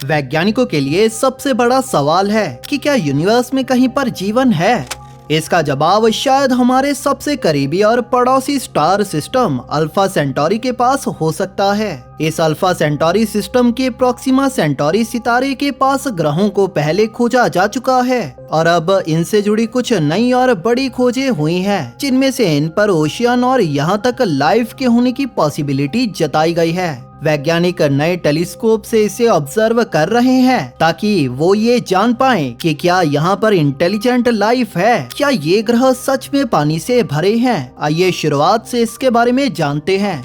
वैज्ञानिकों के लिए सबसे बड़ा सवाल है कि क्या यूनिवर्स में कहीं पर जीवन है। इसका जवाब शायद हमारे सबसे करीबी और पड़ोसी स्टार सिस्टम अल्फा सेंटोरी के पास हो सकता है। इस अल्फा सेंटोरी सिस्टम के प्रोक्सिमा सेंटोरी सितारे के पास ग्रहों को पहले खोजा जा चुका है और अब इनसे जुड़ी कुछ नई और बड़ी खोजें हुई हैं, जिनमें से इन पर ओशियन और यहाँ तक लाइफ के होने की पॉसिबिलिटी जताई गई है। वैज्ञानिक नए टेलीस्कोप से इसे ऑब्जर्व कर रहे हैं ताकि वो ये जान पाएं कि क्या यहाँ पर इंटेलिजेंट लाइफ है, क्या ये ग्रह सच में पानी से भरे हैं। आइए शुरुआत से इसके बारे में जानते हैं।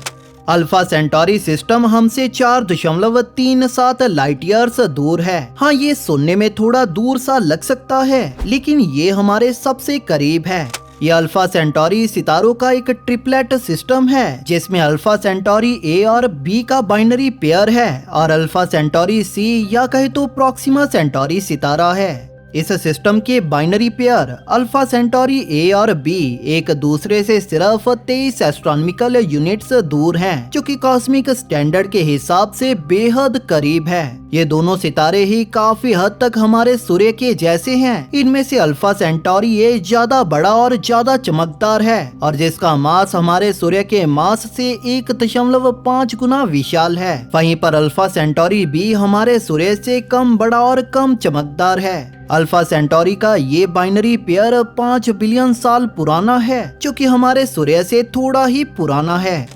अल्फा सेंटोरी सिस्टम हमसे 4.37 लाइट ईयर्स दूर है। हाँ, ये सुनने में थोड़ा दूर सा लग सकता है, लेकिन ये हमारे सबसे करीब है। ये अल्फा सेंटोरी सितारों का एक ट्रिपलेट सिस्टम है, जिसमें अल्फा सेंटोरी ए और बी का बाइनरी पेयर है और अल्फा सेंटोरी सी या कहे तो प्रोक्सिमा सेंटोरी सितारा है। इस सिस्टम के बाइनरी पेयर अल्फा सेंटोरी ए और बी एक दूसरे से सिर्फ 23 एस्ट्रोनॉमिकल यूनिट्स दूर हैं, जो कि कॉस्मिक स्टैंडर्ड के हिसाब से बेहद करीब है। ये दोनों सितारे ही काफी हद तक हमारे सूर्य के जैसे हैं। इनमें से अल्फा सेंटोरी ए ज्यादा बड़ा और ज्यादा चमकदार है और जिसका मास हमारे सूर्य के मास से 1.5 गुना विशाल है। वहीं पर अल्फा सेंटोरी बी हमारे सूर्य से कम बड़ा और कम चमकदार है। अल्फा सेंटोरी का ये बाइनरी पेयर 5 बिलियन साल पुराना है, जो कि हमारे सूर्य से थोड़ा ही पुराना है।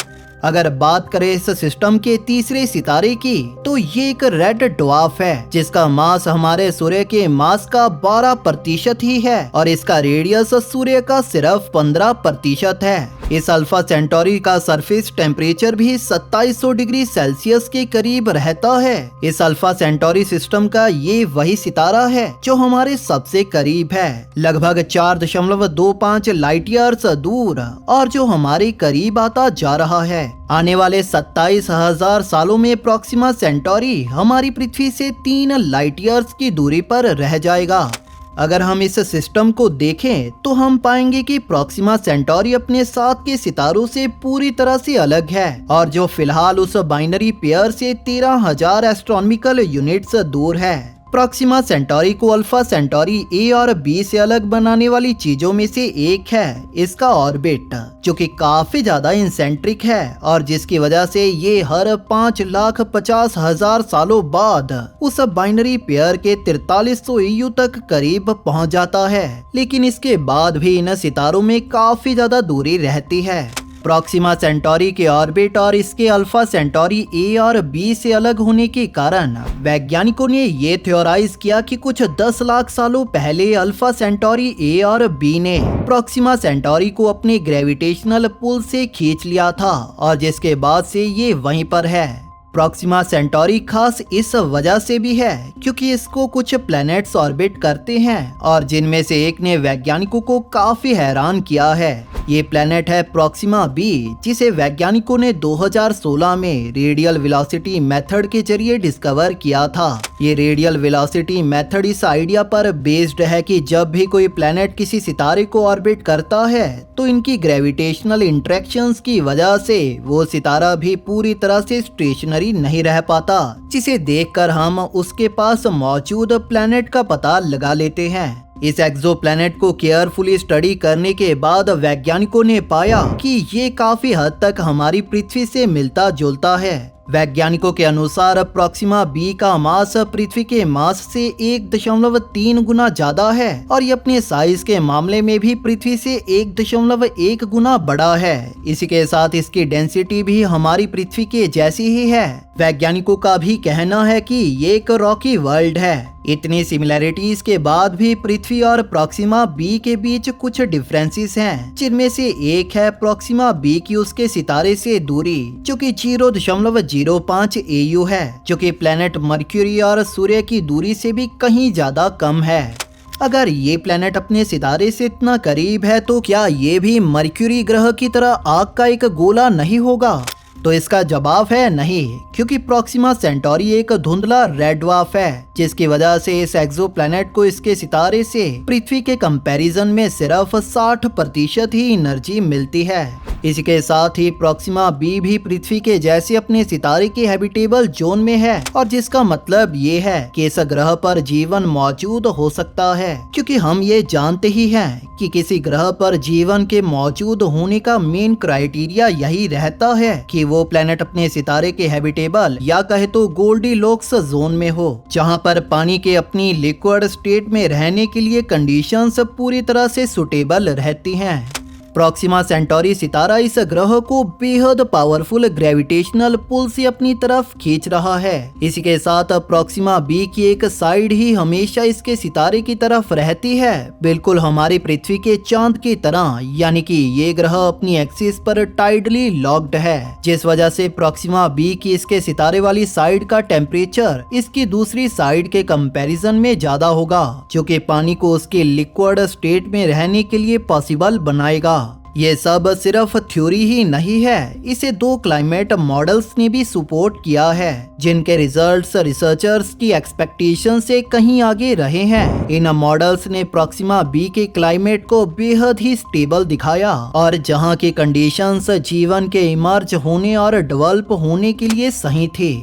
अगर बात करें इस सिस्टम के तीसरे सितारे की, तो ये एक रेड ड्वार्फ है, जिसका मास हमारे सूर्य के मास का 12% ही है और इसका रेडियस सूर्य का सिर्फ 15% है। इस अल्फा सेंटोरी का सरफेस टेम्परेचर भी 2700 डिग्री सेल्सियस के करीब रहता है। इस अल्फा सेंटोरी सिस्टम का ये वही सितारा है जो हमारे सबसे करीब है, लगभग 4.25 लाइट ईयर्स दूर, और जो हमारे करीब आता जा रहा है। आने वाले 27,000 सालों में प्रोक्सिमा सेंटोरी हमारी पृथ्वी से 3 लाइट ईयर्स की दूरी पर रह जाएगा। अगर हम इस सिस्टम को देखें तो हम पाएंगे कि प्रोक्सिमा सेंटोरी अपने साथ के सितारों से पूरी तरह से अलग है और जो फिलहाल उस बाइनरी पेयर से 13,000 एस्ट्रोनॉमिकल यूनिट्स दूर है। प्रोक्सिमा सेंटोरी को अल्फा सेंटोरी ए और बी से अलग बनाने वाली चीजों में से एक है इसका ऑर्बिट, जो कि काफी ज्यादा इंसेंट्रिक है और जिसकी वजह से ये हर 5,50,000 सालों बाद उस बाइनरी पेयर के 4300 EU तक करीब पहुंच जाता है। लेकिन इसके बाद भी इन सितारों में काफी ज्यादा दूरी रहती है। प्रोक्सिमा सेंटोरी के ऑर्बिट और इसके अल्फा सेंटोरी ए और बी से अलग होने के कारण वैज्ञानिकों ने ये थ्योराइज किया कि कुछ 10 लाख सालों पहले अल्फा सेंटोरी ए और बी ने प्रोक्सिमा सेंटोरी को अपने ग्रेविटेशनल पुल से खींच लिया था और जिसके बाद से ये वहीं पर है। प्रोक्सिमा सेंटोरी खास इस वजह से भी है क्योंकि इसको कुछ प्लैनेट्स ऑर्बिट करते हैं और जिनमें से एक ने वैज्ञानिकों को काफी हैरान किया है। ये प्लैनेट है प्रोक्सिमा बी, जिसे वैज्ञानिकों ने 2016 में रेडियल वेलोसिटी मेथड के जरिए डिस्कवर किया था। ये रेडियल वेलोसिटी मेथड इस आइडिया पर बेस्ड है कि जब भी कोई प्लैनेट किसी सितारे को ऑर्बिट करता है तो इनकी ग्रेविटेशनल इंटरेक्शंस की वजह से वो सितारा भी पूरी तरह से स्टेशनरी नहीं रह पाता, जिसे देखकर हम उसके पास मौजूद प्लैनेट का पता लगा लेते हैं। इस एक्सोप्लैनेट को केयरफुली स्टडी करने के बाद वैज्ञानिकों ने पाया कि ये काफी हद तक हमारी पृथ्वी से मिलता जुलता है। वैज्ञानिकों के अनुसार प्रोक्सिमा बी का मास पृथ्वी के मास से 1.3 गुना ज्यादा है और ये अपने साइज के मामले में भी पृथ्वी से 1.1 गुना बड़ा है। इसी के साथ इसकी डेंसिटी भी हमारी पृथ्वी के जैसी ही है। वैज्ञानिकों का भी कहना है कि ये एक रॉकी वर्ल्ड है। इतनी सिमिलैरिटीज के बाद भी पृथ्वी और प्रोक्सिमा बी के बीच कुछ डिफरेंसेस हैं, जिनमें से एक है प्रोक्सिमा बी की उसके सितारे से दूरी, जो कि 0.05 AU है, जो कि प्लैनेट मर्क्यूरी और सूर्य की दूरी से भी कहीं ज्यादा कम है। अगर ये प्लैनेट अपने सितारे से इतना करीब है तो क्या ये भी मर्क्यूरी ग्रह की तरह आग का एक गोला नहीं होगा? तो इसका जवाब है नहीं, क्योंकि प्रॉक्सिमा सेंटोरी एक धुंधला रेड ड्वार्फ है, जिसकी वजह से इस एक्सोप्लैनेट को इसके सितारे से पृथ्वी के कंपैरिजन में सिर्फ 60% ही एनर्जी मिलती है। इसी के साथ ही प्रॉक्सिमा बी भी पृथ्वी के जैसे अपने सितारे के हैबिटेबल जोन में है, और जिसका मतलब ये है कि इस ग्रह पर जीवन मौजूद हो सकता है, क्योंकि हम ये जानते ही हैं कि किसी ग्रह पर जीवन के मौजूद होने का मेन क्राइटेरिया यही रहता है कि वो प्लेनेट अपने सितारे के हैबिटेबल या कहे तो गोल्डीलॉक्स जोन में हो, जहाँ पर पानी के अपनी लिक्विड स्टेट में रहने के लिए कंडीशंस पूरी तरह से सुटेबल रहती हैं। प्रॉक्सिमा सेंटोरी सितारा इस ग्रह को बेहद पावरफुल ग्रेविटेशनल पुल से अपनी तरफ खींच रहा है। इसी के साथ प्रॉक्सिमा बी की एक साइड ही हमेशा इसके सितारे की तरफ रहती है, बिल्कुल हमारी पृथ्वी के चांद की तरह, यानी कि ये ग्रह अपनी एक्सिस पर टाइडली लॉक्ड है, जिस वजह से प्रॉक्सिमा बी की इसके सितारे वाली साइड का टेम्परेचर इसकी दूसरी साइड के कंपैरिजन में ज्यादा होगा, जो कि पानी को उसके लिक्विड स्टेट में रहने के लिए पॉसिबल बनाएगा। ये सब सिर्फ थ्योरी ही नहीं है, इसे 2 क्लाइमेट मॉडल्स ने भी सपोर्ट किया है, जिनके रिजल्ट्स रिसर्चर्स की एक्सपेक्टेशन से कहीं आगे रहे हैं। इन मॉडल्स ने प्रॉक्सिमा बी के क्लाइमेट को बेहद ही स्टेबल दिखाया, और जहां की कंडीशंस जीवन के इमर्ज होने और डेवलप होने के लिए सही थी।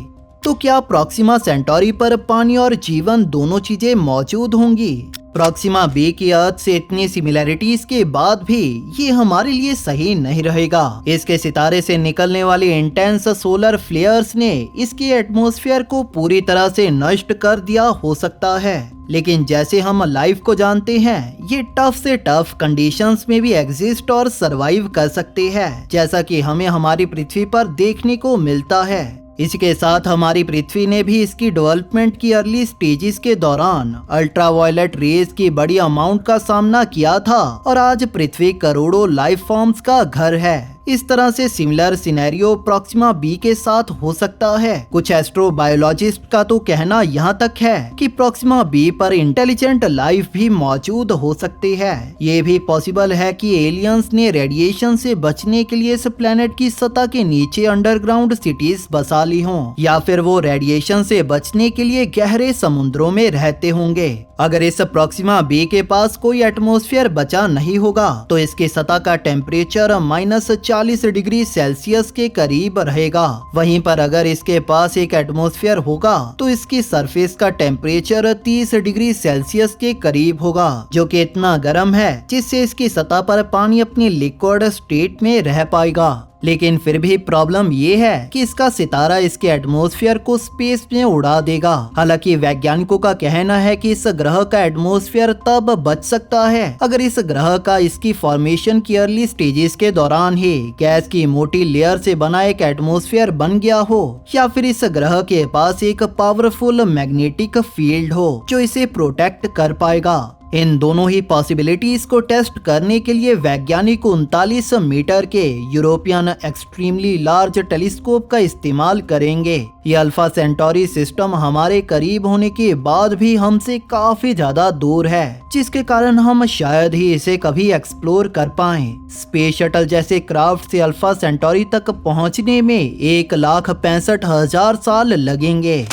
तो क्या प्रॉक्सिमा सेंटोरी पर पानी और जीवन दोनों चीजें मौजूद होंगी? प्रॉक्सिमा बी की अर्थ से इतनी सिमिलैरिटीज के बाद भी ये हमारे लिए सही नहीं रहेगा। इसके सितारे से निकलने वाले इंटेंस सोलर फ्लेयर्स ने इसके एटमॉस्फेयर को पूरी तरह से नष्ट कर दिया हो सकता है, लेकिन जैसे हम लाइफ को जानते हैं, ये टफ से टफ कंडीशंस में भी एग्जिस्ट और सरवाइव कर सकते हैं, जैसा कि हमें हमारी पृथ्वी पर देखने को मिलता है। इसके साथ हमारी पृथ्वी ने भी इसकी डेवलपमेंट की अर्ली स्टेजेस के दौरान अल्ट्रावायलेट रेज की बड़ी अमाउंट का सामना किया था, और आज पृथ्वी करोड़ों लाइफ फॉर्म्स का घर है। इस तरह से सिमिलर सिनेरियो प्रॉक्सिमा बी के साथ हो सकता है। कुछ एस्ट्रोबायोलॉजिस्ट का तो कहना यहाँ तक है कि प्रॉक्सिमा बी पर इंटेलिजेंट लाइफ भी मौजूद हो सकती है। ये भी पॉसिबल है कि एलियंस ने रेडिएशन से बचने के लिए इस प्लेनेट की सतह के नीचे अंडरग्राउंड सिटीज बसा ली हों, या फिर वो रेडिएशन से बचने के लिए गहरे समुद्रों में रहते होंगे। अगर इस प्रॉक्सिमा बी के पास कोई एटमॉस्फेयर बचा नहीं होगा, तो इसकी सतह का टेम्परेचर -40 डिग्री सेल्सियस के करीब रहेगा। वहीं पर अगर इसके पास एक एटमॉस्फेयर होगा, तो इसकी सरफेस का टेम्परेचर 30 डिग्री सेल्सियस के करीब होगा, जो कि इतना गर्म है जिससे इसकी सतह पर पानी अपनी लिक्विड स्टेट में रह पाएगा। लेकिन फिर भी प्रॉब्लम ये है कि इसका सितारा इसके एटमॉस्फेयर को स्पेस में उड़ा देगा। हालांकि वैज्ञानिकों का कहना है कि इस ग्रह का एटमॉस्फेयर तब बच सकता है अगर इस ग्रह का इसकी फॉर्मेशन की अर्ली स्टेजेस के दौरान ही गैस की मोटी लेयर से बना एक एटमॉस्फेयर बन गया हो, या फिर इस ग्रह के पास एक पावरफुल मैग्नेटिक फील्ड हो जो इसे प्रोटेक्ट कर पाएगा। इन दोनों ही पॉसिबिलिटीज को टेस्ट करने के लिए वैज्ञानिक 39 मीटर के यूरोपियन एक्सट्रीमली लार्ज टेलीस्कोप का इस्तेमाल करेंगे। ये अल्फा सेंटोरी सिस्टम हमारे करीब होने के बाद भी हमसे काफी ज्यादा दूर है, जिसके कारण हम शायद ही इसे कभी एक्सप्लोर कर पाएं। स्पेस शटल जैसे क्राफ्ट से अल्फा सेंटोरी तक पहुंचने में 1,65,000 साल लगेंगे।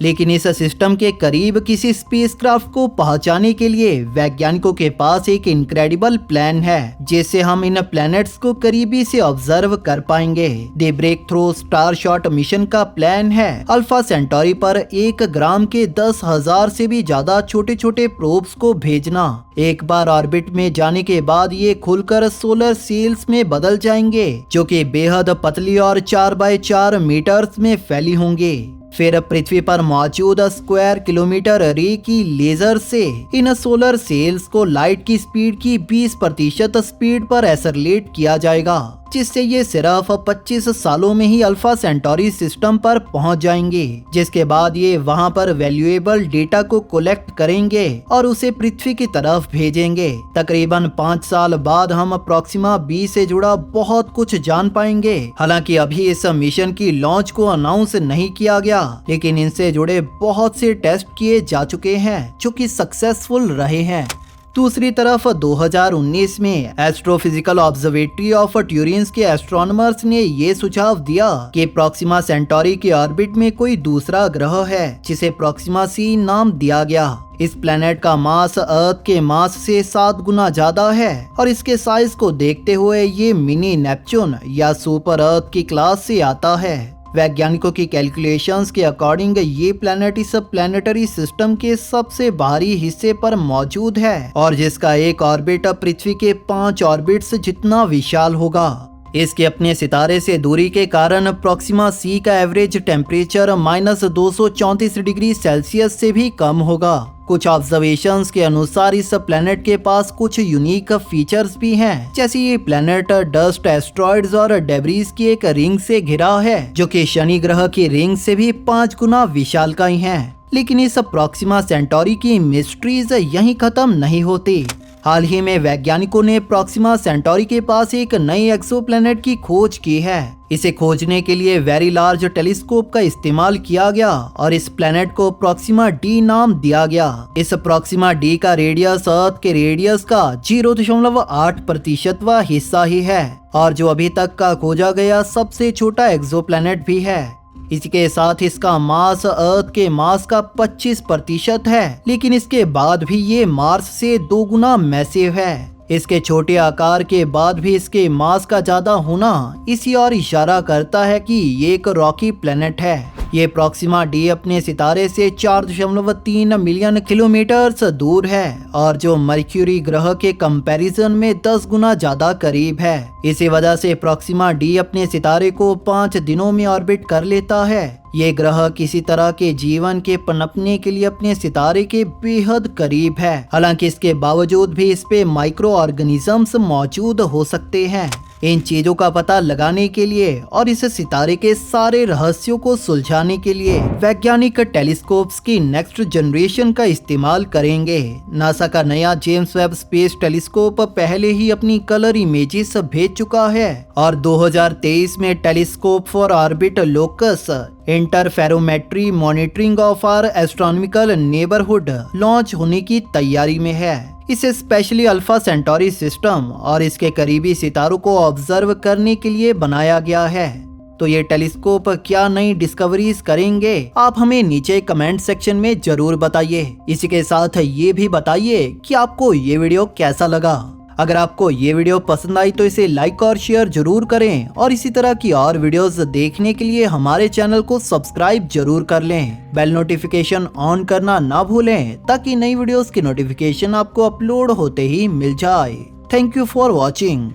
लेकिन इस सिस्टम के करीब किसी स्पेसक्राफ्ट को पहुंचाने के लिए वैज्ञानिकों के पास एक इनक्रेडिबल प्लान है, जिससे हम इन प्लैनेट्स को करीबी से ऑब्जर्व कर पाएंगे। The Breakthrough Starshot mission का प्लान है अल्फा सेंटोरी पर 1 ग्राम के 10,000 से भी ज्यादा छोटे छोटे प्रोब्स को भेजना। एक बार ऑर्बिट में जाने के बाद ये खुलकर सोलर सेल्स में बदल जाएंगे, जो कि बेहद पतली और 4x4 मीटर्स में फैली होंगी। फिर पृथ्वी पर मौजूद स्क्वायर किलोमीटर रे की लेजर से इन सोलर सेल्स को लाइट की स्पीड की 20% स्पीड पर एक्सेलरेट किया जाएगा, जिससे ये सिर्फ 25 सालों में ही अल्फा सेंटोरी सिस्टम पर पहुंच जाएंगे, जिसके बाद ये वहां पर वैल्यूएबल डेटा को कलेक्ट करेंगे और उसे पृथ्वी की तरफ भेजेंगे। तकरीबन 5 साल बाद हम प्रॉक्सिमा बी से जुड़ा बहुत कुछ जान पाएंगे। हालांकि अभी इस मिशन की लॉन्च को अनाउंस नहीं किया गया, लेकिन इनसे जुड़े बहुत से टेस्ट किए जा चुके हैं जो कि सक्सेसफुल रहे हैं। दूसरी तरफ 2019 में एस्ट्रोफिजिकल ऑब्जर्वेटरी ऑफ ट्यूरिंस के एस्ट्रोनॉमर्स ने ये सुझाव दिया कि प्रोक्सिमा सेंटोरी के ऑर्बिट में कोई दूसरा ग्रह है जिसे प्रोक्सिमा सी नाम दिया गया। इस प्लेनेट का मास अर्थ के मास से 7 गुना ज्यादा है और इसके साइज को देखते हुए ये मिनी नेपच्यून या सुपर अर्थ की क्लास से आता है। वैज्ञानिकों की कैलकुलेशंस के अकॉर्डिंग ये प्लेनेट इस प्लेनेटरी सिस्टम के सबसे बाहरी हिस्से पर मौजूद है और जिसका एक ऑर्बिट पृथ्वी के 5 ऑर्बिट्स जितना विशाल होगा। इसके अपने सितारे से दूरी के कारण प्रोक्सिमा सी का एवरेज टेम्परेचर -234 डिग्री सेल्सियस से भी कम होगा। कुछ ऑब्जर्वेशंस के अनुसार इस प्लेनेट के पास कुछ यूनिक फीचर्स भी हैं, जैसे ये प्लेनेट डस्ट, एस्ट्रॉइड्स और डेब्रीज की एक रिंग से घिरा है जो कि शनि ग्रह की रिंग से भी 5 गुना विशालकाय है। लेकिन इस प्रोक्सिमा सेंटोरी की मिस्ट्रीज यहीं खत्म नहीं होती। हाल ही में वैज्ञानिकों ने प्रोक्सिमा सेंटोरी के पास एक नई एक्सोप्लैनेट की खोज की है। इसे खोजने के लिए वेरी लार्ज टेलीस्कोप का इस्तेमाल किया गया और इस प्लेनेट को प्रोक्सिमा डी नाम दिया गया। इस प्रोक्सिमा डी का रेडियस अर्थ के रेडियस का 0.8% हिस्सा ही है और जो अभी तक का खोजा गया सबसे छोटा एक्सोप्लैनेट भी है। इसके साथ इसका मास अर्थ के मास का 25% है, लेकिन इसके बाद भी ये मार्स से 2 गुना मैसिव है। इसके छोटे आकार के बाद भी इसके मास का ज्यादा होना इसी और इशारा करता है कि ये एक रॉकी प्लेनेट है। ये प्रोक्सिमा डी अपने सितारे से 4.3 मिलियन किलोमीटर दूर है और जो मर्क्यूरी ग्रह के कंपैरिजन में 10 गुना ज्यादा करीब है। इसी वजह से प्रोक्सिमा डी अपने सितारे को 5 दिनों में ऑर्बिट कर लेता है। ये ग्रह किसी तरह के जीवन के पनपने के लिए अपने सितारे के बेहद करीब है। हालांकि इसके बावजूद भी इस पे माइक्रो ऑर्गेनिजम्स मौजूद हो सकते हैं। इन चीजों का पता लगाने के लिए और इस सितारे के सारे रहस्यों को सुलझाने के लिए वैज्ञानिक टेलीस्कोप्स की नेक्स्ट जनरेशन का इस्तेमाल करेंगे। नासा का नया जेम्स वेब स्पेस टेलीस्कोप पहले ही अपनी कलर इमेजेस भेज चुका है और 2023 में telescope for orbit locus interferometry monitoring of our astronomical neighbourhood launch होने की तैयारी में है। इसे स्पेशली अल्फा सेंटोरी सिस्टम और इसके करीबी सितारों को ऑब्जर्व करने के लिए बनाया गया है। तो ये टेलीस्कोप क्या नई डिस्कवरीज करेंगे, आप हमें नीचे कमेंट सेक्शन में जरूर बताइए। इसी के साथ ये भी बताइए कि आपको ये वीडियो कैसा लगा। अगर आपको ये वीडियो पसंद आई तो इसे लाइक और शेयर जरूर करें और इसी तरह की और वीडियोस देखने के लिए हमारे चैनल को सब्सक्राइब जरूर कर लें। बेल नोटिफिकेशन ऑन करना ना भूलें ताकि नई वीडियोस की नोटिफिकेशन आपको अपलोड होते ही मिल जाए। Thank you for watching.